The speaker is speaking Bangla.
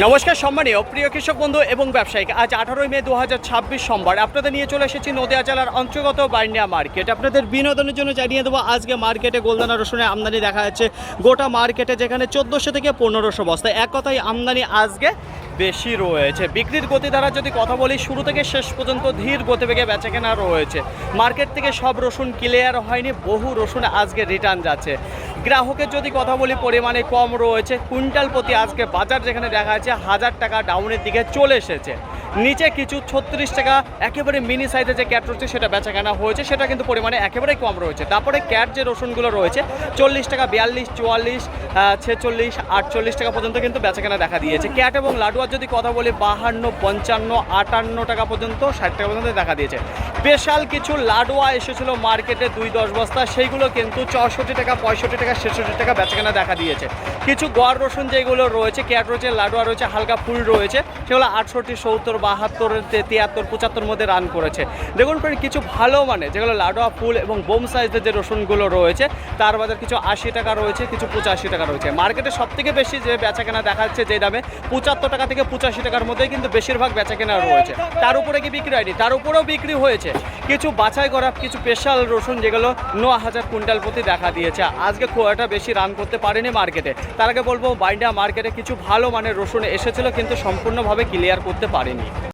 নমস্কার সম্মানীয় প্রিয় কৃষক বন্ধু এবং ব্যবসায়িক, আজ 18 মে 2026 সোমবার আপনাদের নিয়ে চলে এসেছি নদিয়া জেলার অন্তর্গত বাইন্ডিয়া মার্কেট। আপনাদের বিনোদনের জন্য জানিয়ে দেবো আজকে মার্কেটে গোলদানা রসুনের আমদানি দেখা যাচ্ছে গোটা মার্কেটে, যেখানে 1400 থেকে 1500 বস্তা। এক কথায় আমদানি আজকে বেশি রয়েছে। বিক্রির গতি দ্বারা যদি কথা বলি, শুরু থেকে শেষ পর্যন্ত ধীর গতিবেগে বেচাকেনা রয়েছে। মার্কেট থেকে সব রসুন ক্লিয়ার হয়নি, বহু রসুন আজকে রিটার্ন যাচ্ছে। গ্রাহকের যদি কথা বলি, পরিমাণে কম রয়েছে। কুইন্টাল প্রতি আজকে বাজার যেখানে দেখা যাচ্ছে 1000 টাকা ডাউনের দিকে চলে এসেছে। নিচে কিছু 36 টাকা একেবারে মিনি সাইজে যে ক্যাট রয়েছে সেটা বেচাকেনা হয়েছে, সেটা কিন্তু পরিমাণে একেবারেই কম রয়েছে। তারপরে ক্যাট যে রসুনগুলো রয়েছে 40 টাকা, 42, 44, 46, 48 টাকা পর্যন্ত কিন্তু বেচাকেনা দেখা দিয়েছে। ক্যাট এবং লাডুয়ার যদি কথা বলি 52, 55, 58 টাকা পর্যন্ত, 60 টাকা পর্যন্ত দেখা দিয়েছে। স্পেশাল কিছু লাডুয়া এসেছিল মার্কেটে 2-10 বস্তা, সেইগুলো কিন্তু 64 টাকা, 65 টাকা, 66 টাকা বেচাকেনা দেখা দিয়েছে। কিছু গড় রসুন যেগুলো রয়েছে, ক্যাট রয়েছে, লাডুয়া রয়েছে, হালকা ফুল রয়েছে, সেগুলো 68, 70, 72, 73, 75 মধ্যে রান করেছে। দেখুন কিছু ভালো মানে যেগুলো লাডুয়া ফুল এবং বোম সাইজের যে রসুনগুলো রয়েছে তার বাজার কিছু 80 টাকা রয়েছে, কিছু 85 টাকা রয়েছে। মার্কেটে সবথেকে বেশি যে বেচাকেনা দেখা যাচ্ছে যে দামে 75 টাকা থেকে 85 টাকার মধ্যেই কিন্তু বেশিরভাগ বেচাকেনা রয়েছে। তার উপরে কি বিক্রি হয়নি, তার উপরেও বিক্রি হয়েছে কিছু বাছাই করা কিছু স্পেশাল রসুন, যেগুলো 9000 কুইন্টাল প্রতি দেখা দিয়েছে। আজকে খুব একটা বেশি রান করতে পারেনি মার্কেটে। তার আগে বলবো বাইন্ডিয়া মার্কেটে কিছু ভালো মানের রসুন এসেছিল, কিন্তু সম্পূর্ণভাবে ক্লিয়ার করতে পারেনি।